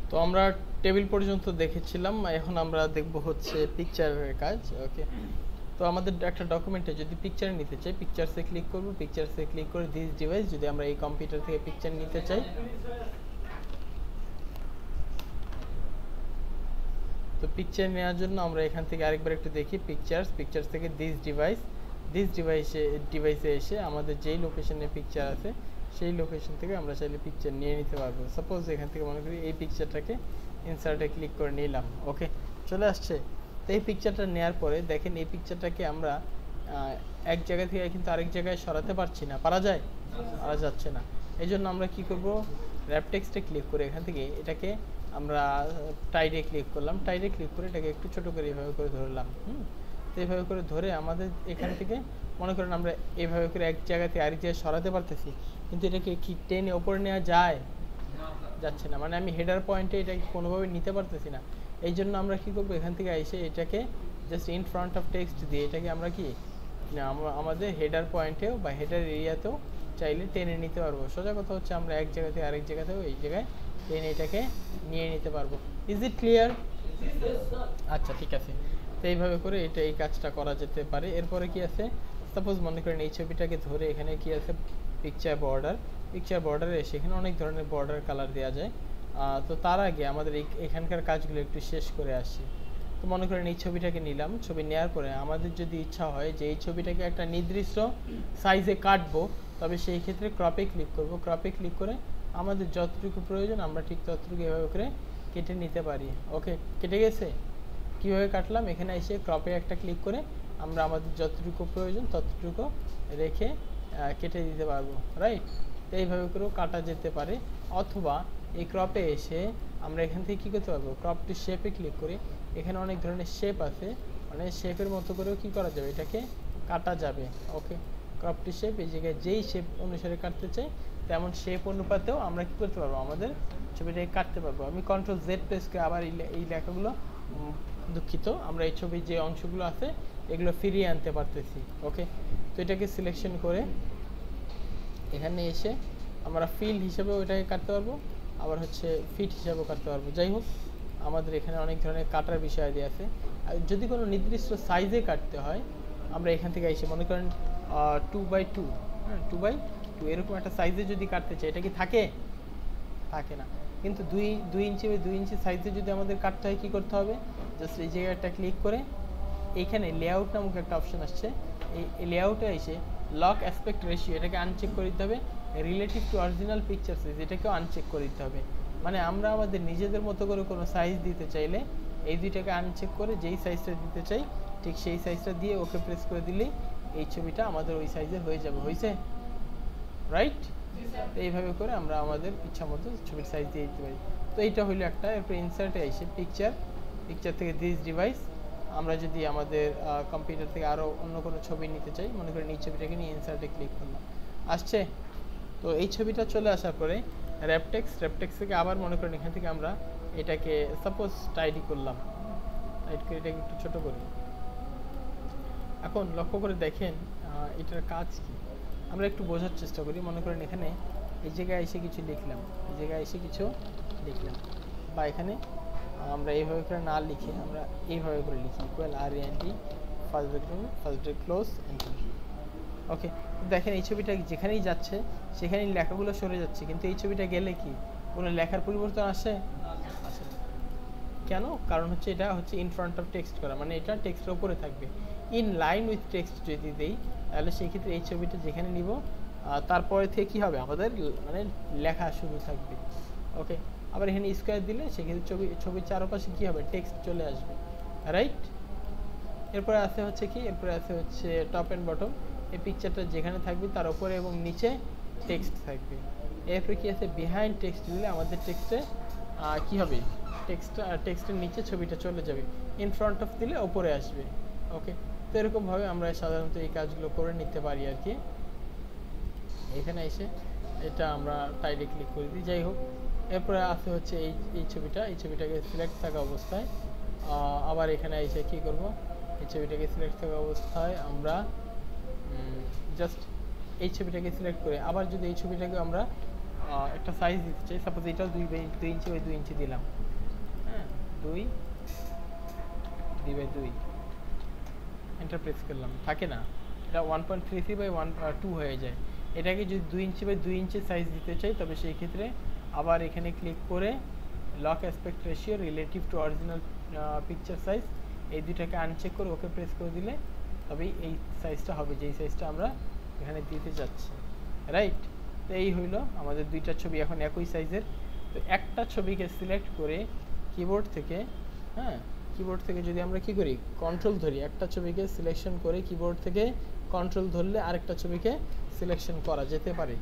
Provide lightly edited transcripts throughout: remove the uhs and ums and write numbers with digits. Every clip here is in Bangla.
তো আমরা টেবিল পর্যন্ত দেখেছিলাম, এখন আমরা দেখব হচ্ছে পিকচারের কাজ। ওকে, তো আমাদের একটা ডকুমেন্টে যদি পিকচার নিতে চাই, পিকচারসে ক্লিক করব, পিকচারসে ক্লিক করে দিস ডিভাইস, যদি আমরা এই কম্পিউটার থেকে পিকচার নিতে চাই, তো পিকচার নেওয়ার জন্য আমরা এখান থেকে আরেকবার একটু দেখি পিকচার্স, পিকচার্স থেকে দিস ডিভাইস, দিস ডিভাইসে এসে আমাদের যেই লোকেশনে পিকচার আছে সেই লোকেশন থেকে আমরা চাইলে পিকচার নিয়ে নিতে পারবো। সাপোজ এখান থেকে মনে করি এই পিকচারটাকে ইনসার্টে ক্লিক করে নিলাম। ওকে, চলে আসছে। তো এই পিকচারটা নেওয়ার পরে দেখেন এই পিকচারটাকে আমরা এক জায়গা থেকে কিন্তু আরেক জায়গায় সরাতে পারছি না, পারা যায়? পারা যাচ্ছে না। এই জন্য আমরা কি করব, র্যাপ টেক্সটে ক্লিক করে এখান থেকে এটাকে আমরা টাইডে ক্লিক করলাম, টাইডে ক্লিক করে এটাকে একটু ছোট করে এইভাবে করে ধরলাম। তো এইভাবে করে ধরে আমাদের এখান থেকে মনে করেন আমরা এইভাবে করে এক জায়গা থেকে আরেক জায়গায় সরাতে পারতেছি, কিন্তু এটাকে কি টেনে ওপরে নেওয়া যায়? যাচ্ছে না, মানে আমি হেডার পয়েন্টে এটাকে কোনোভাবে নিতে পারতেছি না। এই জন্য আমরা কি করবো, এখান থেকে এসে এটাকে just in front of text দিয়ে এটাকে আমরা কি আমাদের হেডার পয়েন্টেও বা হেডার এরিয়াতেও চাইলে টেনে নিতে পারবো। সোজা কথা হচ্ছে আমরা এক জায়গা থেকে আরেক জায়গাতেও এই জায়গায় টেনে এটাকে নিয়ে নিতে পারবো। Is it clear? আচ্ছা, ঠিক আছে। তো এইভাবে করে এটা এই কাজটা করা যেতে পারে। এরপরে কি আছে, সাপোজ মনে করেন এই ছবিটাকে ধরে এখানে কি আছে পিকচার বর্ডার, পিকচার বর্ডারে এসে এখানে অনেক ধরনের বর্ডার কালার দেওয়া যায়। তো তার আগে আমাদের এখানকার কাজগুলো একটু শেষ করে আসি। তো মনে করেন এই ছবিটাকে নিলাম, ছবি নেওয়ার পরে আমাদের যদি ইচ্ছা হয় যে এই ছবিটাকে একটা নির্দিষ্ট সাইজে কাটবো, তবে সেই ক্ষেত্রে ক্রপে ক্লিক করব, ক্রপে ক্লিক করে আমাদের যতটুকু প্রয়োজন আমরা ঠিক ততটুকু এভাবে করে কেটে নিতে পারি। ওকে, কেটে গেছে। কীভাবে কাটলাম, এখানে এসে ক্রপে একটা ক্লিক করে আমরা আমাদের যতটুকু প্রয়োজন ততটুকু রেখে কেটে দিতে পারবো, রাইট? তো এইভাবে করেও কাটা যেতে পারে। অথবা এই ক্রপে এসে আমরা এখান থেকে কী করতে পারবো, ক্রপ টু শেপে ক্লিক করে এখানে অনেক ধরনের শেপ আছে, মানে শেপের মতো করেও কী করা যাবে, এটাকে কাটা যাবে। ওকে, ক্রপ টু শেপ, এই জায়গায় যেই শেপ অনুসারে কাটতে চাই তেমন শেপ অনুপাতেও আমরা কী করতে পারবো, আমাদের ছবিটাকে কাটতে পারবো। আমি কন্ট্রোল জেড প্রেস করে আবার এই লেখাগুলো, দুঃখিত, আমরা এই ছবির যে অংশগুলো আছে এগুলো ফিরিয়ে আনতে পারতেছি। ওকে, তো এটাকে সিলেকশন করে এখানে এসে আমরা ফিল হিসেবেও এটাকে কাটতে পারবো, আবার হচ্ছে ফিট হিসাবেও কাটতে পারবো। যাই হোক, আমাদের এখানে অনেক ধরনের কাটার বিষয় দিয়ে আছে। আর যদি কোনো নির্দিষ্ট সাইজে কাটতে হয় আমরা এখান থেকে এসে মনে করেন 2x2, হ্যাঁ 2x2 এরকম একটা সাইজে যদি কাটতে চাই, এটা কি থাকে? থাকে না। কিন্তু 2 ইঞ্চি বা 2 ইঞ্চি সাইজে যদি আমাদের কাটতে হয় কী করতে হবে, জাস্ট এই জায়গাটা ক্লিক করে এইখানে লেআউট নামক একটা অপশন আসছে, এই লেআউটে এসে লক অ্যাসপেক্ট রেশিও এটাকে আনচেক করে দিতে হবে, relative to original picture size এটাকেও আনচেক করে দিতে হবে। মানে আমরা আমাদের নিজেদের মতো করে কোনো সাইজ দিতে চাইলে এই দুইটাকে আনচেক করে যেই সাইজটা দিতে চাই ঠিক সেই সাইজটা দিয়ে ওকে প্রেস করে দিলেই এই ছবিটা আমাদের ওই সাইজের হয়ে যাবে। হয়েছে? রাইট? তো এইভাবে করে আমরা আমাদের ইচ্ছা মতো ছবির সাইজ দিয়ে দিতে পারি। তো এইটা হলো একটা। এরপর ইনসার্টে এসে পিকচার, পিকচার থেকে দিস ডিভাইস, আমরা যদি আমাদের কম্পিউটার থেকে আরও অন্য কোনো ছবি নিতে চাই, মনে করেন এই ছবিটাকে নিয়ে ইনসার্টে ক্লিক করলাম, আসছে। তো এই ছবিটা চলে আসার পরে র্যাপটেক্স থেকে আবার মনে করেন এখান থেকে আমরা এটাকে সাপোজ টাইডি করলাম, টাইড করে এটাকে একটু ছোটো করি। এখন লক্ষ্য করে দেখেন এটার কাজ কি, আমরা একটু বোঝার চেষ্টা করি। মনে করেন এখানে এই জায়গায় এসে কিছু লিখলাম, এই জায়গায় এসে কিছু লিখলাম, বা এখানে আমরা এইভাবে করে না লিখে আমরা এইভাবে করে লিখি equal RAND first bracket close enter. Okay, দেখেন এই ছবিটা যেখানেই যাচ্ছে সেখানেই লেখাগুলো সরে যাচ্ছে, কিন্তু এই ছবিটা গেলে কি কোনো লেখার পরিবর্তন আসে? আসে না। কেন? কারণ হচ্ছে এটা হচ্ছে ইন ফ্রন্ট অফ টেক্সট করা, মানে এটা টেক্সটের উপরে থাকবে। ইন লাইন উইথ টেক্সট যদি দেই তাহলে সেই ক্ষেত্রে এই ছবিটা যেখানে নিব তারপরে থেকে কী হবে, আমাদের মানে লেখা শুরু থাকবে। ওকে, আবার এখানে স্কোয়ার দিলে সেক্ষেত্রে ছবির চারপাশে কী হবে, টেক্সট চলে আসবে, রাইট? এরপরে আছে হচ্ছে কি, এরপরে আছে হচ্ছে টপ অ্যান্ড বটম, এই পিকচারটা যেখানে থাকবে তার উপরে এবং নিচে টেক্সট থাকবে। এরপরে কি আছে, বিহাইন্ড টেক্সট দিলে আমাদের টেক্সটে কী হবে, টেক্সটের নিচে ছবিটা চলে যাবে, ইন ফ্রন্ট অফ দিলে ওপরে আসবে। ওকে, তো এরকমভাবে আমরা সাধারণত এই কাজগুলো করে নিতে পারি আর কি। এখানে এসে এটা আমরা টাইডে ক্লিক করে দিই। যাই হোক, এরপরে আছে হচ্ছে এই ছবিটাকে সিলেক্ট থাকা অবস্থায় আবার এখানে এসে কী করব, এই ছবিটাকে সিলেক্ট থাকা অবস্থায় আমরা জাস্ট এই ছবিটাকে সিলেক্ট করে আবার যদি এই ছবিটাকে আমরা একটা সাইজ দিতে চাই, সাপোজ এটাও 2 ইঞ্চি বাই 2 ইঞ্চি দিলাম, হ্যাঁ 2 2 বাই 2, এন্টার প্রেস করলাম, থাকে না, এটা 1.33 বাই 2 হয়ে যায়। এটাকে যদি 2 ইঞ্চি বাই 2 ইঞ্চি সাইজ দিতে চাই তবে সেই ক্ষেত্রে আবার এখানে ক্লিক করে lock aspect ratio relative to original picture size, এই দুটাকে আনচেক করে ওকে প্রেস করে দিলে তবেই এই সাইজটা হবে, যেই সাইজটা আমরা এখানে দিতে যাচ্ছি, রাইট। তো এই হইলো আমাদের দুইটা ছবি এখন একই সাইজের। তো একটা ছবিকে সিলেক্ট করে কিবোর্ড থেকে, হ্যাঁ কিবোর্ড থেকে যদি আমরা কি করি কন্ট্রোল ধরি, একটা ছবিকে সিলেকশন করে কিবোর্ড থেকে কন্ট্রোল ধরলে আরেকটা ছবিকে সিলেকশন করা যেতে পারে,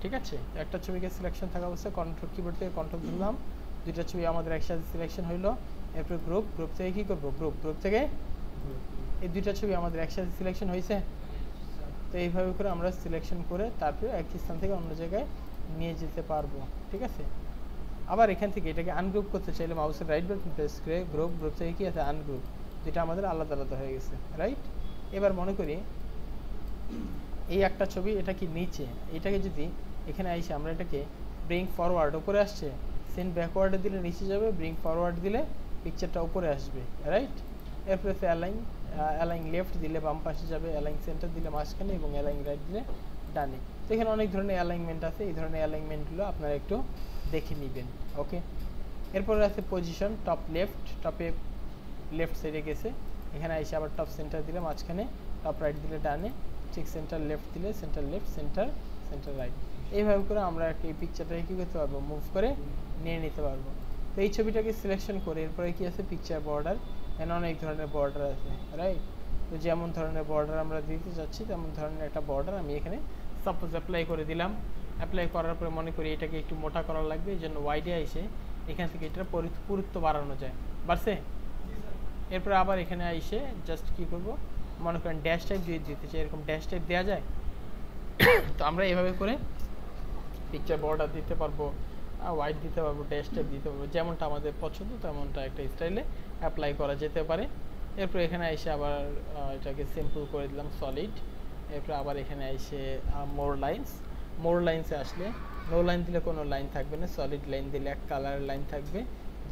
ঠিক আছে। একটা ছবিকে সিলেকশন থাকা অবস্থায় কন্ট্রোল কিবোর্ড থেকে কন্ট্রোল ধরলাম, দুইটা ছবি আমাদের একসাথে সিলেকশন হইলো। এরপর গ্রুপ থেকে কি করব, গ্রুপ থেকে এই দুইটা ছবি আমাদের একসাথে সিলেকশন হয়েছে। তো এইভাবে করে আমরা সিলেকশন করে তারপরে এক স্থান থেকে অন্য জায়গায় নিয়ে যেতে পারবো, ঠিক আছে। আবার এখান থেকে এটাকে আনগ্রুপ করতে চাইলে মাউসের রাইট বাটন প্রেস করে গ্রুপ থেকে কি আছে আনগ্রুপ, যেটা আমাদের আলাদা আলাদা হয়ে গেছে, রাইট। এবার মনে করি এই একটা ছবি, এটা কি নিচে, এটাকে যদি এখানে আইসে আমরা এটাকে ব্রিং ফরওয়ার্ড, উপরে আসছে, সেন্ড ব্যাকওয়ার্ডে দিলে নিচে যাবে, ব্রিং ফরওয়ার্ড দিলে পিকচারটা উপরে আসবে, রাইট। এরপরে অ্যালাইন লেফট দিলে বাম পাশে যাবে, অ্যালাইন সেন্টার দিলে মাঝখানে, এবং অ্যালাইন রাইট দিলে ডানে। তো এখানে অনেক ধরনের অ্যালাইনমেন্ট আছে, এই ধরনের অ্যালাইনমেন্টগুলো আপনারা একটু দেখে নেবেন, ওকে। এরপরে আছে পজিশন, টপ লেফট, টপে লেফট সাইডে গেছে, এখানে এসে আবার টপ সেন্টার দিলে মাঝখানে, টপ রাইট দিলে ডানে, ঠিক সেন্টার লেফট দিলে সেন্টার লেফট, সেন্টার রাইট। এইভাবে করে আমরা এই পিকচারটাকে কী করতে পারবো, মুভ করে নিয়ে নিতে পারবো। তো এই ছবিটাকে সিলেকশন করে এরপরে কি আছে পিকচার বর্ডার, এখানে অনেক ধরনের বর্ডার আছে, রাইট। তো যেমন ধরনের বর্ডার আমরা দিতে চাচ্ছি তেমন ধরনের একটা বর্ডার আমি এখানে সাপোজ অ্যাপ্লাই করে দিলাম। অ্যাপ্লাই করার পরে মনে করি এটাকে একটু মোটা করা লাগবে, এই জন্য ওয়াইডে এসে এখান থেকে এটার পুরুত্ব বাড়ানো যায়, বাড়ছে। এরপরে আবার এখানে এসে জাস্ট কি করব, মনে করেন ড্যাশ টাইপ যদি দিতে চাই, এরকম ড্যাশ টাইপ দেওয়া যায়। তো আমরা এভাবে করে পিকচার বর্ডার দিতে পারবো, ওয়াইড দিতে পারবো, ড্যাশ টাইপ দিতে পারবো, যেমনটা আমাদের পছন্দ তেমনটা একটা স্টাইলে অ্যাপ্লাই করা যেতে পারে। এরপর এখানে এসে আবার এটাকে সিম্পল করে দিলাম সলিড। এরপর আবার এখানে এসে মোর লাইন্সে আসলে নো লাইন দিলে কোনো লাইন থাকবে না, সলিড লাইন দিলে এক কালারের লাইন থাকবে,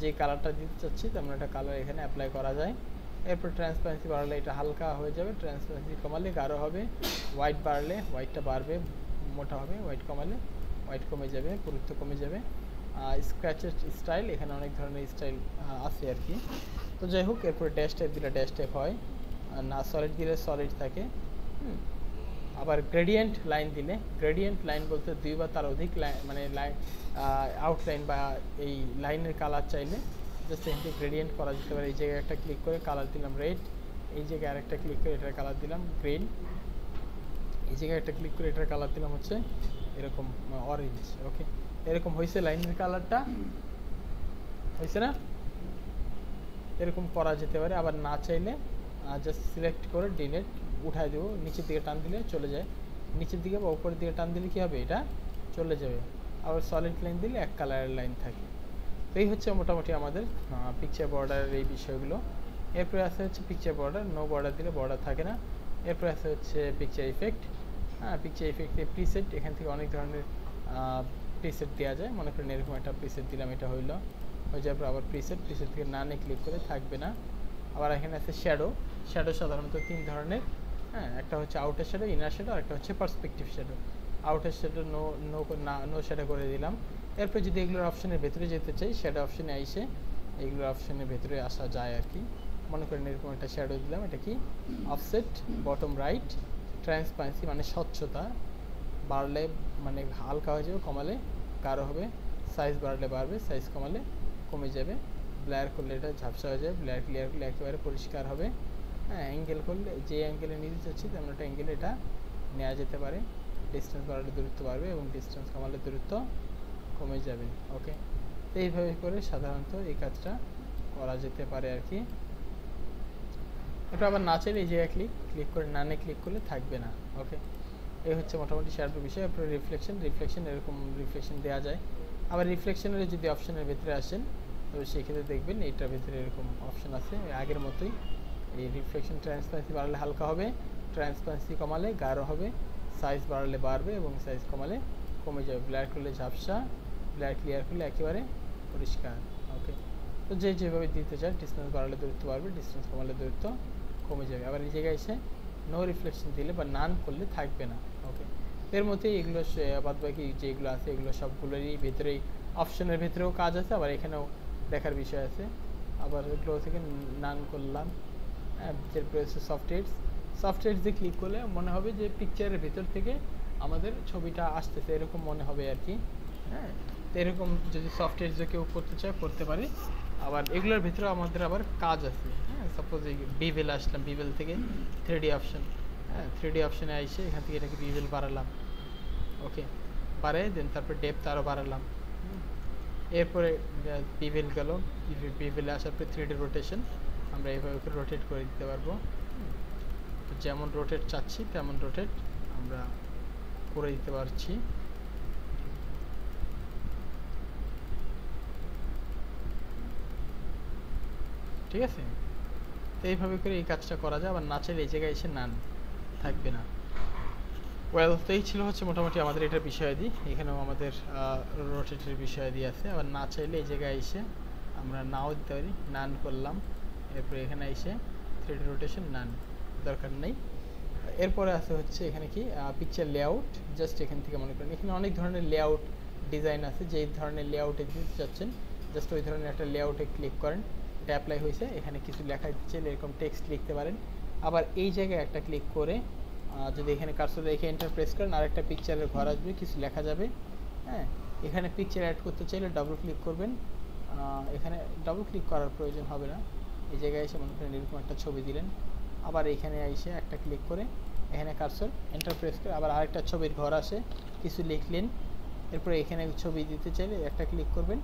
যে কালারটা দিতে চাচ্ছি তেমন একটা কালার এখানে অ্যাপ্লাই করা যায়। এরপর ট্রান্সপারেন্সি বাড়ালে এটা হালকা হয়ে যাবে, ট্রান্সপারেন্সি কমালে গাঢ় হবে, হোয়াইট বাড়লে হোয়াইটটা বাড়বে, মোটা হবে, হোয়াইট কমালে হোয়াইট কমে যাবে, পুরুত্ব কমে যাবে। স্ক্র্যাচের স্টাইল, এখানে অনেক ধরনের স্টাইল আছে আর কি। তো যাই হোক, এরপরে ড্যাশ টাইপ দিলে ড্যাশ টাইপ হয়, আর না সলিড দিলে সলিড থাকে। আবার গ্রেডিয়েন্ট লাইন দিলে, গ্রেডিয়েন্ট লাইন বলতে দুই বা তার অধিক লাইন, মানে লাইন আউটলাইন বা এই লাইনের কালার চাইলে জাস্ট এখানে গ্রেডিয়েন্ট করা যেতে পারে। এই জায়গায় একটা ক্লিক করে কালার দিলাম রেড, এই জায়গায় আরেকটা ক্লিক করে এটার কালার দিলাম গ্রিন, এই জায়গায় একটা ক্লিক করে এটার কালার দিলাম হচ্ছে এরকম অরেঞ্জ, ওকে। এরকম হয়েছে লাইনের কালারটা, হয়েছে না, এরকম করা যেতে পারে। আবার না চাইলে জাস্ট সিলেক্ট করে ডিলিট উঠায় দেবো, নিচের দিকে টান দিলে চলে যায়, নিচের দিকে বা উপরের দিকে টান দিলে কী হবে, এটা চলে যাবে। আবার সলিড লাইন দিলে এক কালারের লাইন থাকে। তো এই হচ্ছে মোটামুটি আমাদের পিকচার বর্ডারের এই বিষয়গুলো। এরপরে আসে হচ্ছে পিকচার বর্ডার, নো বর্ডার দিলে বর্ডার থাকে না। এরপরে আসে হচ্ছে পিকচার ইফেক্ট, পিকচার ইফেক্টে প্রিসেট, এখান থেকে অনেক ধরনের প্রিসেট দেওয়া যায়। মনে করেন এরকম একটা প্রিসেট দিলাম, এটা হয়ে যাওয়ার পর আবার প্রিসেট থেকে নানে ক্লিক করে থাকবে না। আবার এখানে আছে শ্যাডো সাধারণত তিন ধরনের, একটা হচ্ছে আউটার শ্যাডো, ইনার শ্যাডো, আর একটা হচ্ছে perspective shadow. Outer shadow no shadow করে দিলাম। এরপর যদি এগুলোর অপশনের ভেতরে যেতে চাই, শ্যাডো অপশনে এসে এগুলোর অপশনের ভেতরে আসা যায় আর কি। মনে করেন এরকম একটা শ্যাডো দিলাম, এটা কি অফসেট বটম রাইট, ট্রান্সপারেন্সি মানে স্বচ্ছতা, বাড়লে মানে হালকা হয়ে যাবে, কমালে গাঢ় হবে, সাইজ বাড়লে বাড়বে, সাইজ কমালে কমে যাবে, ব্লার করলে এটা ঝাপসা হয়ে যাবে, ব্লার ক্লিয়ার করলে একেবারে পরিষ্কার হবে। অ্যাঙ্গেল করলে যে অ্যাঙ্গেলে নিতে চাচ্ছি তেমন একটা অ্যাঙ্গেলে এটা নেওয়া যেতে পারে। ডিস্টেন্স বাড়ালে দূরত্ব বাড়বে এবং ডিস্টেন্স কমালে দূরত্ব কমে যাবে, ওকে। তো এইভাবে করে সাধারণত এই কাজটা করা যেতে পারে আর কি। এরপর আবার না চাইলে এই জায়গায় ক্লিক করে নানে ক্লিক করলে থাকবে না, ওকে। এই হচ্ছে মোটামুটি শ্যাডোর বিষয়। এরপরে রিফ্লেকশন এরকম রিফ্লেকশন দেওয়া যায়। আবার রিফ্লেকশনের যদি অপশনের ভেতরে আসেন তবে সেক্ষেত্রে দেখবেন এইটার ভেতরে এরকম অপশন আছে আগের মতোই। এই রিফ্লেকশন ট্রান্সপারেন্সি বাড়ালে হালকা হবে, ট্রান্সপারেন্সি কমালে গাঢ় হবে, সাইজ বাড়ালে বাড়বে এবং সাইজ কমালে কমে যাবে, ব্লার করলে ঝাপসা, ব্লার ক্লিয়ার করলে একেবারে পরিষ্কার। ওকে, তো যেভাবে দিতে চান, ডিস্টেন্স বাড়ালে দূরত্ব বাড়বে, ডিস্টেন্স কমালে দূরত্ব কমে যাবে। আবার এই জায়গায় এসে নো রিফ্লেকশন দিলে বা নান করলে থাকবে না। ওকে, এর মধ্যেই এগুলো বাদ বাকি যেগুলো আছে এগুলো সবগুলোরই ভেতরেই অপশনের ভেতরেও কাজ আছে, আবার এখানেও দেখার বিষয় আছে। আবার এগুলো থেকে নান করলাম। এরপরে হচ্ছে সফটওয়্যার দিয়ে ক্লিক করলে মনে হবে যে পিকচারের ভেতর থেকে আমাদের ছবিটা আসতেছে, এরকম মনে হবে আর কি। হ্যাঁ, তো এরকম যদি সফটওয়্যার দিয়ে কেউ করতে চায় করতে পারে। আবার এগুলোর ভিতরে আমাদের আবার কাজ আছে। হ্যাঁ, সাপোজ এই বিভেল আসলাম, বিভেল থেকে 3D অপশন, হ্যাঁ 3D অপশনে এসে এখান থেকে এটাকে বিভেল বাড়ালাম। ওকে, বাড়াই দেন, তারপর ডেপথ আরও বাড়ালাম। এরপরে বিভেল গেল, বিভেলে আসার পরে 3D রোটেশন আমরা এইভাবে করে রোটেট করে দিতে পারবো। তো যেমন রোটেট চাচ্ছি তেমন রোটেট আমরা করে দিতে পারছি। ঠিক আছে, তো এইভাবে করে এই কাজটা করা যায়। আবার না চাইলে এই জায়গায় এসে নান থাকবে না। ওয়েল, তো এই ছিল হচ্ছে মোটামুটি আমাদের এটার বিষয়াদি। এখানেও আমাদের রোটেটের বিষয়াদি আছে। আবার না চাইলে এই জায়গায় এসে আমরা নাও দিতে পারি, নান করলাম। এরপরে এখানে এসে 3D রোটেশন, নান, দরকার নেই। এরপরে আছে হচ্ছে এখানে কি পিকচার লেআউট। জাস্ট এখান থেকে মনে করেন এখানে অনেক ধরনের লেআউট ডিজাইন আছে, যেই ধরনের লেআউটে দিতে চাচ্ছেন জাস্ট ওই ধরনের একটা লেআউটে ক্লিক করেন, এটা অ্যাপ্লাই হয়েছে। এখানে কিছু লেখা দিতে চাইলে এরকম টেক্সট লিখতে পারেন। আবার এই জায়গায় একটা ক্লিক করে যদি এখানে কার্সর রেখে এন্টার প্রেস করেন আরেকটা পিকচারের ঘর আসবে, কিছু লেখা যাবে। হ্যাঁ, এখানে পিকচার অ্যাড করতে চাইলে ডাবল ক্লিক করবেন। এখানে ডাবল ক্লিক করার প্রয়োজন হবে না, এই জায়গায় এসে মনে করেন এরকম একটা ছবি দিলেন। আবার এখানে এসে একটা ক্লিক করে এখানে কার্সর এন্টার প্রেস করে আবার আরেকটা ছবির ঘর আসে, কিছু লিখলেন। এরপরে এখানে ছবি দিতে চাইলে একটা ক্লিক করবেন,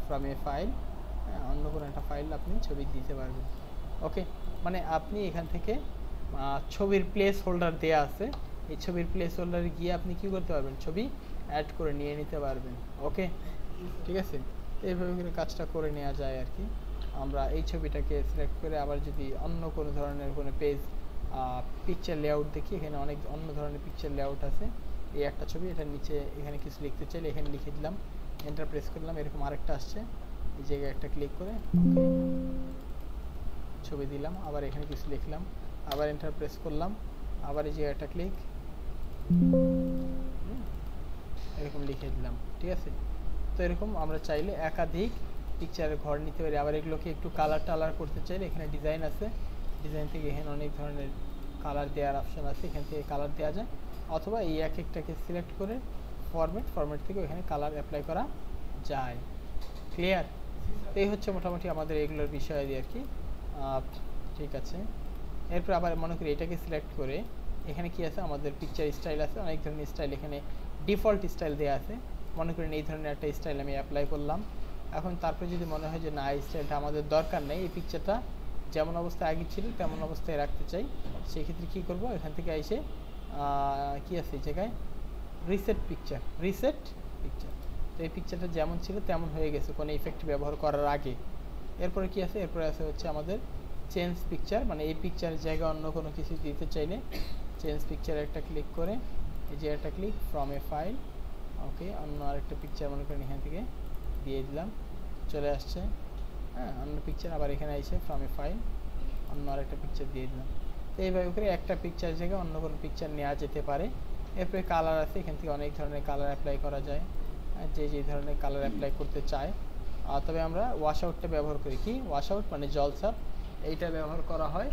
ফ্রম এ ফাইল, অন্য কোনো একটা ফাইল আপনি ছবি দিতে পারবেন। ওকে, মানে আপনি এখান থেকে ছবির প্লেস হোল্ডার দেওয়া আছে, এই ছবির প্লেস হোল্ডারে গিয়ে আপনি কি করতে পারবেন, ছবি অ্যাড করে নিয়ে নিতে পারবেন। ওকে, ঠিক আছে, এইভাবে করে কাজটা করে নেওয়া যায় আর কি। আমরা এই ছবিটাকে সিলেক্ট করে আবার যদি অন্য কোনো ধরনের কোনো পেজ পিকচার লেআউট দেখি, এখানে অনেক অন্য ধরনের পিকচার লেআউট আছে। এই একটা ছবি, এটার নিচে এখানে কিছু লিখতে চাইলে এখানে লিখে দিলাম, এন্টার প্রেস করলাম, এরকম আরেকটা আসছে, এই জায়গায় একটা ক্লিক করে ছবি দিলাম। আবার এখানে কিছু লিখলাম, আবার এন্টার প্রেস করলাম, আবার এই জায়গায় একটা ক্লিক, এরকম লিখে দিলাম। ঠিক আছে, তো এরকম আমরা চাইলে একাধিক পিকচারের ঘর নিতে পারি। আবার এগুলোকে একটু কালার টালার করতে চাইলে এখানে ডিজাইন আছে, ডিজাইন থেকে এখানে অনেক ধরনের কালার দেওয়ার অপশন আছে, এখান থেকে কালার দেওয়া যায়। অথবা এই এক একটাকে সিলেক্ট করে ফরম্যাট থেকে এখানে কালার অ্যাপ্লাই করা যায়। ক্লিয়ার? এই হচ্ছে মোটামুটি আমাদের এগুলোর বিষয় আর কি। ঠিক আছে, এরপর আবার মনে করি এটাকে সিলেক্ট করে এখানে কি আছে, আমাদের পিকচার স্টাইল আছে, অনেক ধরনের স্টাইল, এখানে ডিফল্ট স্টাইল দেওয়া আছে। মনে করেন এই ধরনের একটা স্টাইল আমি অ্যাপ্লাই করলাম। এখন তারপরে যদি মনে হয় যে না এই স্টাইলটা আমাদের দরকার নেই, এই পিকচারটা যেমন অবস্থায় আগে ছিল তেমন অবস্থায় রাখতে চাই, সেক্ষেত্রে কী করব, এখান থেকে এসে কি আছে এই জায়গায় রিসেট পিকচার, তো এই পিকচারটা যেমন ছিল তেমন হয়ে গেছে কোনো ইফেক্ট ব্যবহার করার আগে। এরপরে কি আছে, এরপরে আছে হচ্ছে আমাদের চেঞ্জ পিকচার, মানে এই পিকচারের জায়গায় অন্য কোনো কিছু দিতে চাইলে চেঞ্জ পিকচার একটা ক্লিক করে এই যে একটা ক্লিক, ফ্রম এ ফাইল, ওকে, অন্য আরেকটা পিকচার মনে করেন এখান থেকে দিয়ে দিলাম, চলে আসছে। হ্যাঁ, অন্য পিকচার, আবার এখানে এসে ফ্রম এ ফাইল অন্য আরেকটা পিকচার দিয়ে দিলাম। তো এইভাবে করে একটা পিকচার জায়গায় অন্য কোনো পিকচার নেওয়া যেতে পারে। এরপরে কালার আছে, এখান থেকে অনেক ধরনের কালার অ্যাপ্লাই করা যায়, যে ধরনের কালার অ্যাপ্লাই করতে চায়। তবে আমরা ওয়াশ আউটটা ব্যবহার করি, কি ওয়াশ আউট মানে জলছাপ, এইটা ব্যবহার করা হয়।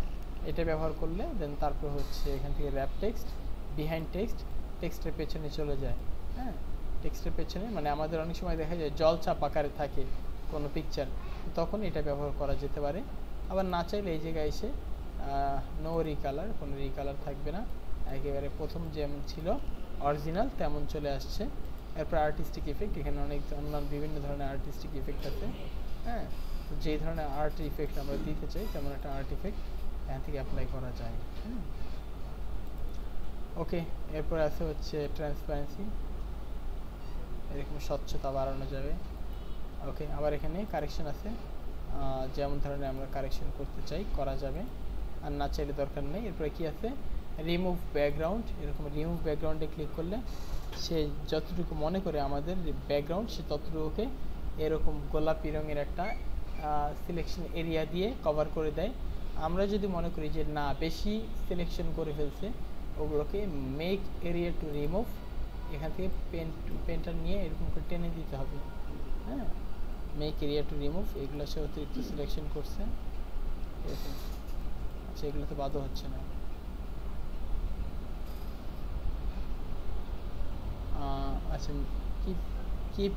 এটা ব্যবহার করলে দেন তারপর হচ্ছে এখান থেকে র্যাপ টেক্সট, বিহাইন্ড টেক্সট, টেক্সটের পেছনে চলে যায়। হ্যাঁ, টেক্সটের পেছনে মানে আমাদের অনেক সময় দেখা যায় জলছাপ আকারে থাকে কোনো পিকচার, তখন এটা ব্যবহার করা যেতে পারে। আবার না চাইলে এই জায়গায় এসে নো রিকালার, কোনো রিকালার থাকবে না, একেবারে প্রথম যেমন ছিল অরিজিনাল তেমন চলে আসছে। এরপর আর্টিস্টিক ইফেক্ট, এখানে অনেক অন্যান্য বিভিন্ন ধরনের আর্টিস্টিক ইফেক্ট আছে। হ্যাঁ, তো যেই ধরনের আর্ট ইফেক্ট আমরা দিতে চাই তেমন একটা আর্ট ইফেক্ট এখান থেকে অ্যাপ্লাই করা যায়। ওকে, এরপর আছে হচ্ছে ট্রান্সপারেন্সি, এরকম স্বচ্ছতা বাড়ানো যাবে। ওকে, আবার এখানে কারেকশন আছে, যেমন ধরনের আমরা কারেকশন করতে চাই করা যাবে, আর না চাইলে দরকার নেই। এরপরে কি আছে, রিমুভ ব্যাকগ্রাউন্ড, এরকম রিমুভ ব্যাকগ্রাউন্ডে ক্লিক করলে সে যতটুকু মনে করে আমাদের ব্যাকগ্রাউন্ড সে ততটুকুকে এরকম গোলাপি রঙের একটা সিলেকশন এরিয়া দিয়ে কভার করে দেয়। আমরা যদি মনে করি যে না বেশি সিলেকশন করে ফেলছে, ওগুলোকে মেক এরিয়া টু রিমুভ, এখান থেকে পেনটা নিয়ে এরকম করে টেনে দিতে হবে। হ্যাঁ, মেক এরিয়া টু রিমুভ, এগুলো সে অতিরিক্ত সিলেকশন করছে এরকম। আচ্ছা, এগুলো তো বাদও হচ্ছে না। আচ্ছা, keep keep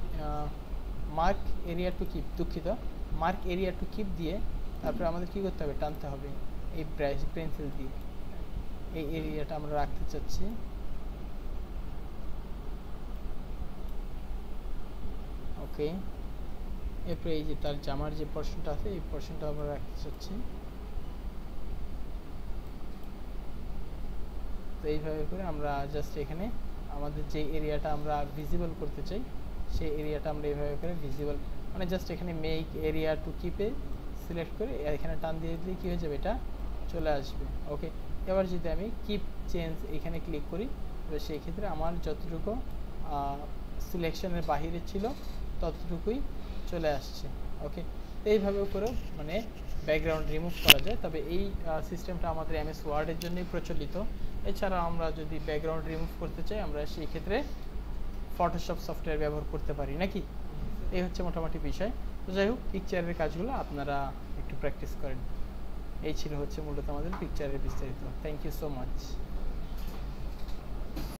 mark area to keep, দুঃখিত, মার্ক এরিয়া টু কিপ দিয়ে তারপরে আমাদের কি করতে হবে, টানতে হবে এই ব্রাশ পেন্সিল দিয়ে। এই এরিয়াটা আমরা রাখতে চাচ্ছি। ওকে, এরপরে এই যে তার জামার যে পোর্শনটা আছে এই পোর্শনটা আমরা রাখতে চাচ্ছি। তো এইভাবে করে আমরা জাস্ট এখানে আমাদের যে এরিয়াটা আমরা ভিজিবল করতে চাই সেই এরিয়াটা আমরা এইভাবে করে ভিজিবল, মানে জাস্ট এখানে মেক এরিয়া টু কিপে সিলেক্ট করে এখানে টান দিয়ে দিলে কী হয়ে যাবে, এটা চলে আসবে। ওকে, এবার যদি আমি কিপ চেঞ্জ এখানে ক্লিক করি তবে সেই ক্ষেত্রে আমার যতটুকু সিলেকশনের বাহিরে ছিল ততটুকুই চলে আসছে। ওকে, এইভাবেও করেও মানে ব্যাকগ্রাউন্ড রিমুভ করা যায়, তবে এই সিস্টেমটা আমাদের এমএস ওয়ার্ডের জন্যই প্রচলিত। এছাড়া আমরা যদি ব্যাকগ্রাউন্ড রিমুভ করতে চাই আমরা সেই ক্ষেত্রে ফটোশপ সফটওয়্যার ব্যবহার করতে পারি নাকি। এই হচ্ছে মোটামুটি বিষয়। তো যাই হোক, পিকচারের কাজগুলো আপনারা একটু প্র্যাকটিস করেন। এই ছিল হচ্ছে মূলত আমাদের পিকচারের বিস্তারিত। Thank you so much.